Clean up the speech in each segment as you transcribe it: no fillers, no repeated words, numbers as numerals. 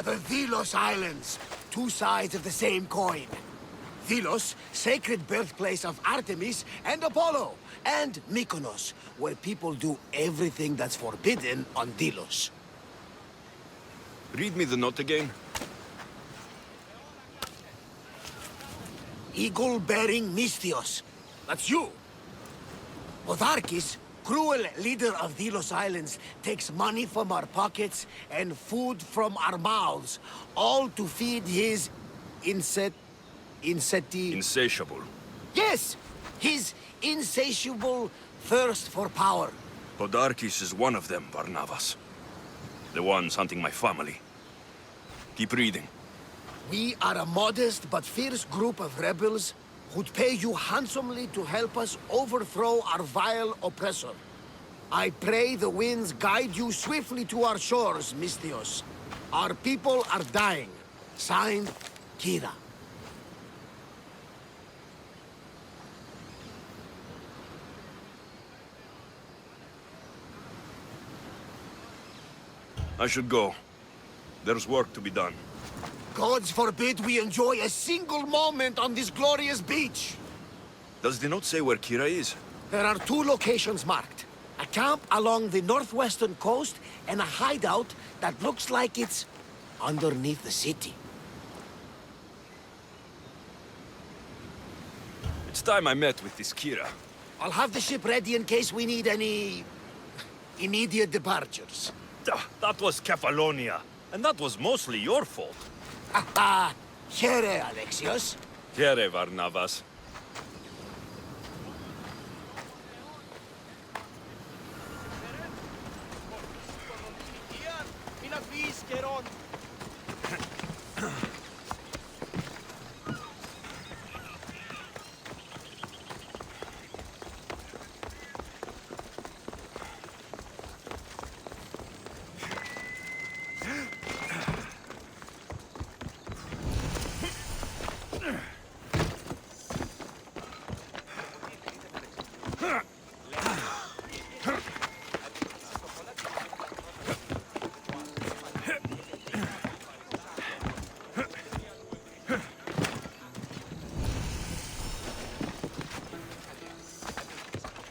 the Delos Islands. Two sides of the same coin. Delos, sacred birthplace of Artemis and Apollo. And Mykonos, where people do everything that's forbidden on Delos. Read me the note again. Eagle-bearing misthios. That's you. Podarkis, cruel leader of Delos Islands, takes money from our pockets and food from our mouths, all to feed his Insatiable. Yes! His insatiable thirst for power. Podarkis is one of them, Barnabas. The ones hunting my family. Keep reading. We are a modest but fierce group of rebels who'd pay you handsomely to help us overthrow our vile oppressor. I pray the winds guide you swiftly to our shores, misthios. Our people are dying. Signed, Kira. I should go. There's work to be done. Gods forbid we enjoy a single moment on this glorious beach! Does the note say where Kira is? There are two locations marked. A camp along the northwestern coast, and a hideout that looks like it's underneath the city. It's time I met with this Kira. I'll have the ship ready in case we need any immediate departures. That was Kefalonia, and that was mostly your fault. Haha! Here, Alexios. Here, Barnabas.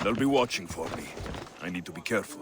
They'll be watching for me. I need to be careful.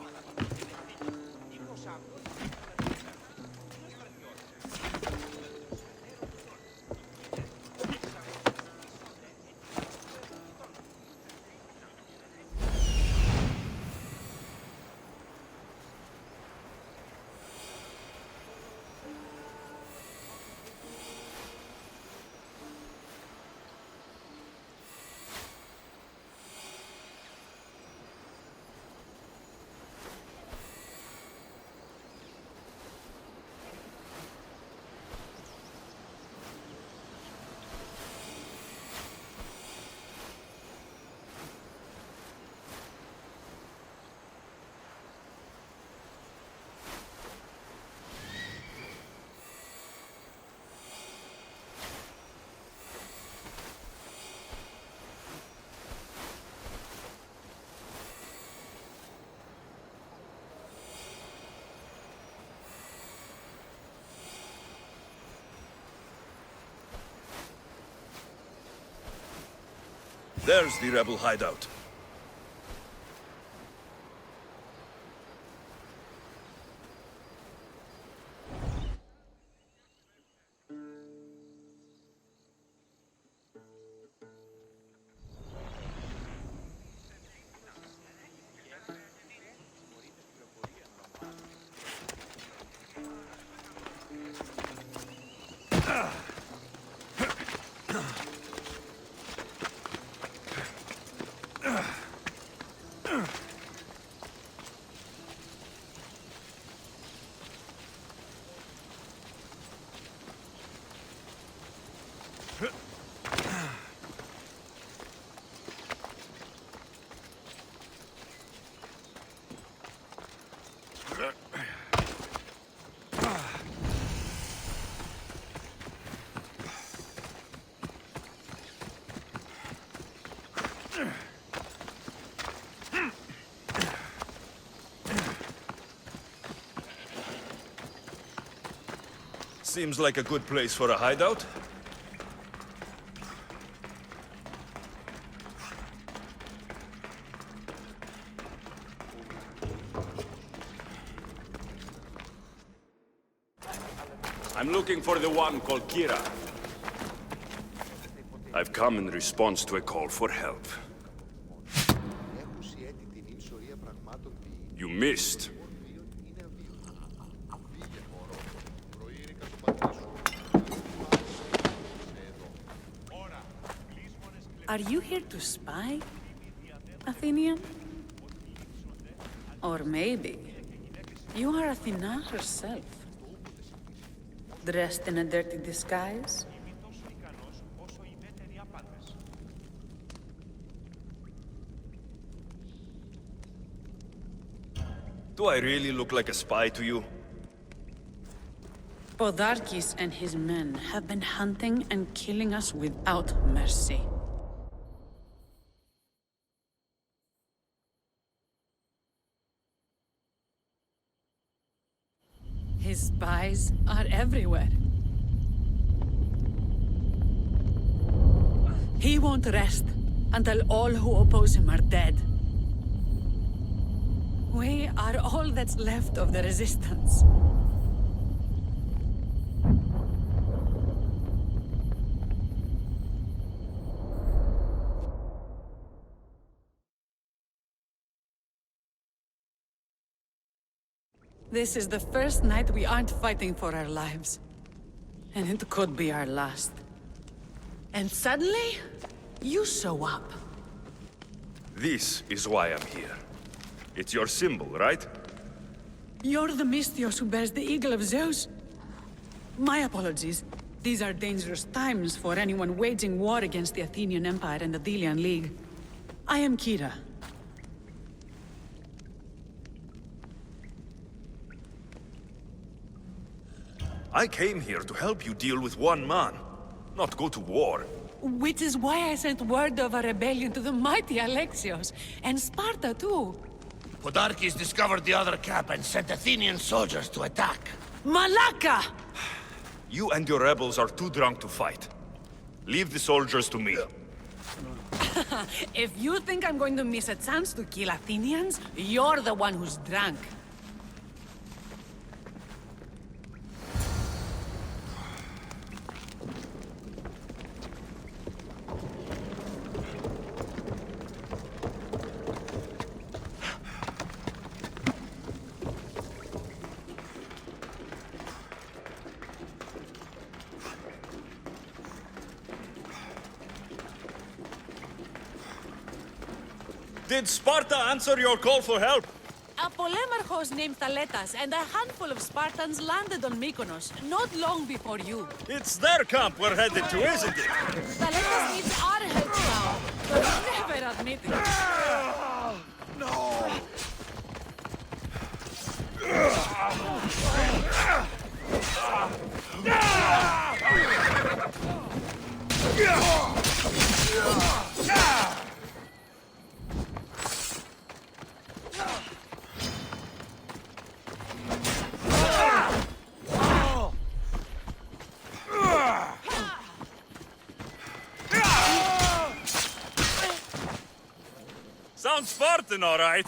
There's the rebel hideout. Seems like a good place for a hideout. I'm looking for the one called Kira. I've come in response to a call for help. You missed. Are you here to spy, Athenian? Or maybe you are Athena herself, dressed in a dirty disguise? Do I really look like a spy to you? Podarkes and his men have been hunting and killing us without mercy. His spies are everywhere. He won't rest until all who oppose him are dead. We are all that's left of the resistance. This is the first night we aren't fighting for our lives. And it could be our last. And suddenly, you show up. This is why I'm here. It's your symbol, right? You're the misthios who bears the eagle of Zeus? My apologies. These are dangerous times for anyone waging war against the Athenian Empire and the Delian League. I am Kira. I came here to help you deal with one man, not go to war. Which is why I sent word of a rebellion to the mighty Alexios, and Sparta too. Podarkes discovered the other camp and sent Athenian soldiers to attack. Malaka! You and your rebels are too drunk to fight. Leave the soldiers to me. If you think I'm going to miss a chance to kill Athenians, you're the one who's drunk. Did Sparta answer your call for help? A polemarchos named Thaletas and a handful of Spartans landed on Mykonos not long before you. It's their camp we're headed to, isn't it? Thaletas needs our help now, but never admit it. No! Sounds Spartan, all right.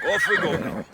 Off we go now.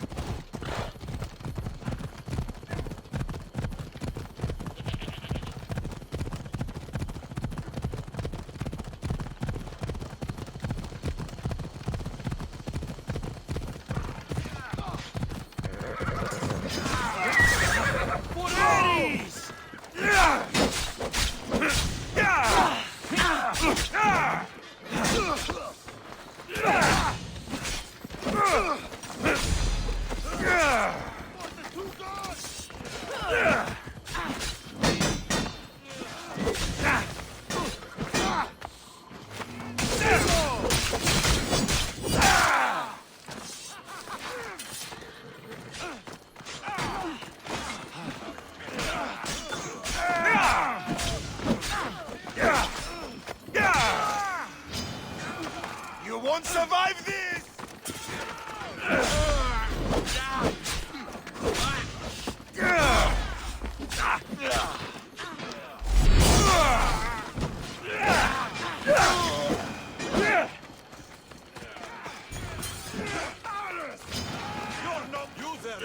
We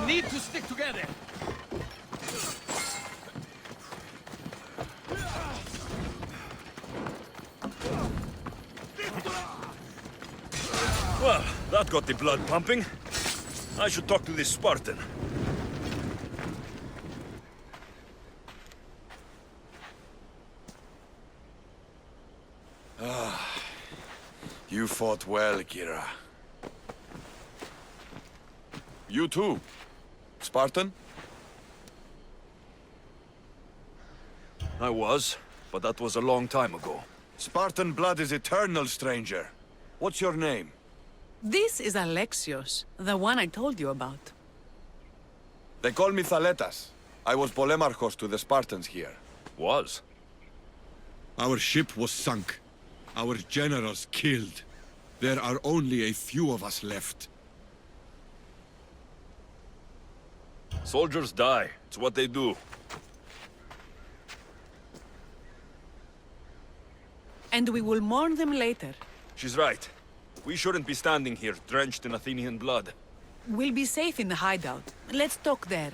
need to stick together. Well, that got the blood pumping. I should talk to this Spartan. You fought well, Kira. You too. Spartan? I was, but that was a long time ago. Spartan blood is eternal, stranger. What's your name? This is Alexios, the one I told you about. They call me Thaletas. I was Polemarchos to the Spartans here. Was? Our ship was sunk. Our generals killed. There are only a few of us left. Soldiers die. It's what they do. And we will mourn them later. She's right. We shouldn't be standing here, drenched in Athenian blood. We'll be safe in the hideout. Let's talk there.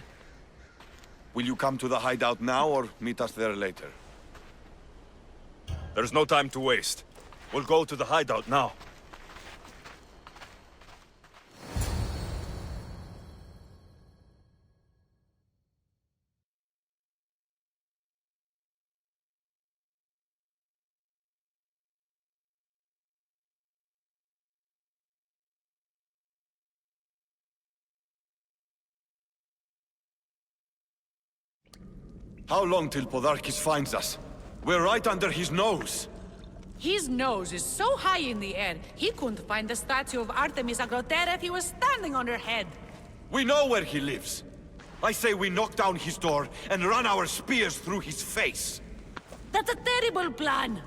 Will you come to the hideout now or meet us there later? There's no time to waste. We'll go to the hideout now. How long till Podarkis finds us? We're right under his nose. His nose is so high in the air, he couldn't find the statue of Artemis Agrotera if he was standing on her head. We know where he lives. I say we knock down his door and run our spears through his face. That's a terrible plan.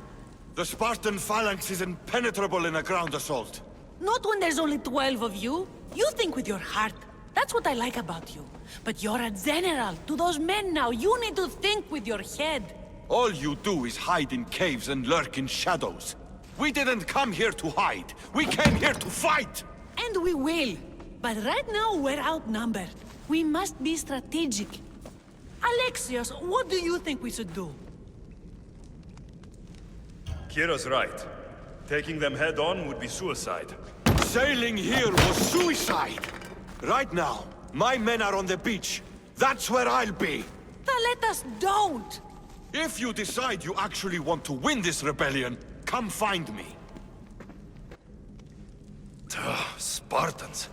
The Spartan phalanx is impenetrable in a ground assault. Not when there's only 12 of you. You think with your heart. That's what I like about you. But you're a general. To those men now, you need to think with your head. All you do is hide in caves and lurk in shadows. We didn't come here to hide. We came here to fight! And we will. But right now, we're outnumbered. We must be strategic. Alexios, what do you think we should do? Kira's right. Taking them head on would be suicide. Sailing here was suicide! Right now, my men are on the beach. That's where I'll be. Let us don't! If you decide you actually want to win this rebellion, come find me. Spartans.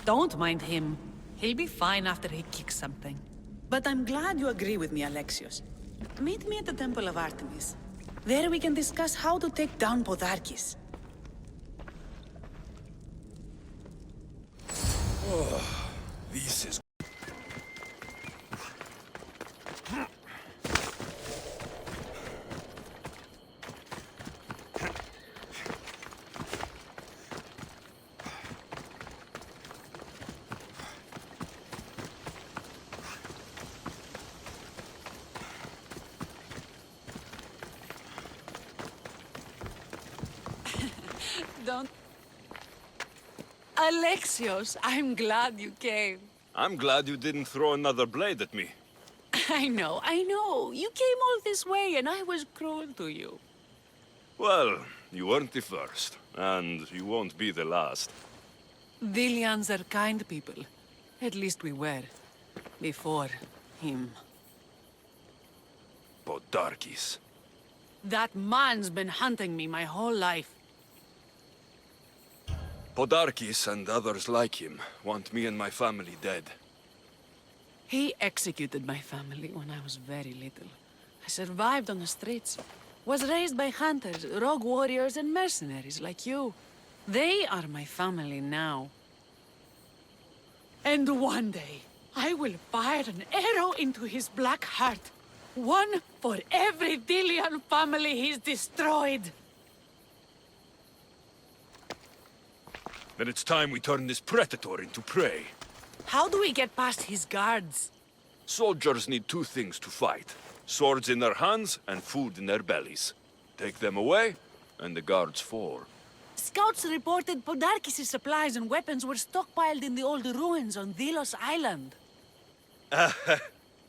Don't mind him. He'll be fine after he kicks something. But I'm glad you agree with me, Alexios. Meet me at the Temple of Artemis. There we can discuss how to take down Podarkis. This is... Don't... Alexios, I'm glad you came. I'm glad you didn't throw another blade at me. I know. You came all this way and I was cruel to you. Well, you weren't the first, and you won't be the last. Delians are kind people. At least we were. Before him. Podarkis. That man's been hunting me my whole life. Podarkis and others like him want me and my family dead. He executed my family when I was very little. I survived on the streets. Was raised by hunters, rogue warriors, and mercenaries like you. They are my family now. And one day, I will fire an arrow into his black heart. One for every Delian family he's destroyed. Then it's time we turn this predator into prey. How do we get past his guards? Soldiers need two things to fight. Swords in their hands and food in their bellies. Take them away, and the guards fall. Scouts reported Podarkis' supplies and weapons were stockpiled in the old ruins on Delos Island.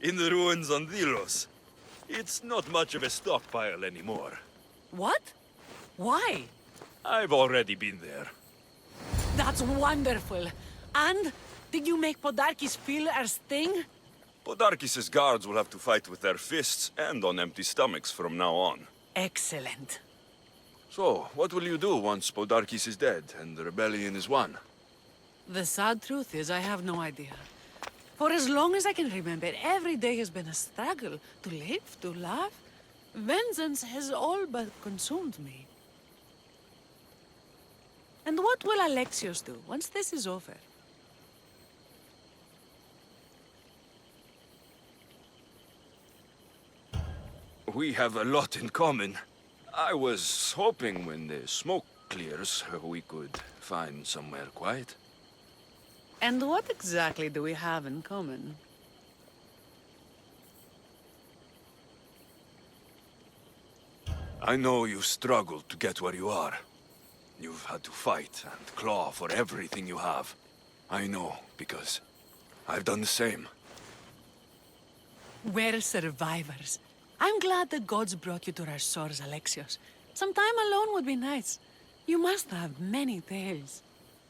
In the ruins on Delos. It's not much of a stockpile anymore. What? Why? I've already been there. That's wonderful. And did you make Podarkis feel our sting? Podarkis' guards will have to fight with their fists and on empty stomachs from now on. Excellent. So, what will you do once Podarkis is dead and the rebellion is won? The sad truth is I have no idea. For as long as I can remember, every day has been a struggle to live, to laugh. Vengeance has all but consumed me. And what will Alexios do once this is over? We have a lot in common. I was hoping when the smoke clears, we could find somewhere quiet. And what exactly do we have in common? I know you struggled to get where you are. You've had to fight and claw for everything you have. I know, because I've done the same. We're survivors. I'm glad the gods brought you to our shores, Alexios. Some time alone would be nice. You must have many tales.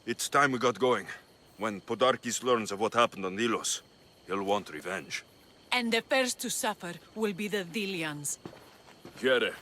It's time we got going. When Podarkis learns of what happened on Delos, he'll want revenge. And the first to suffer will be the Delians. Here,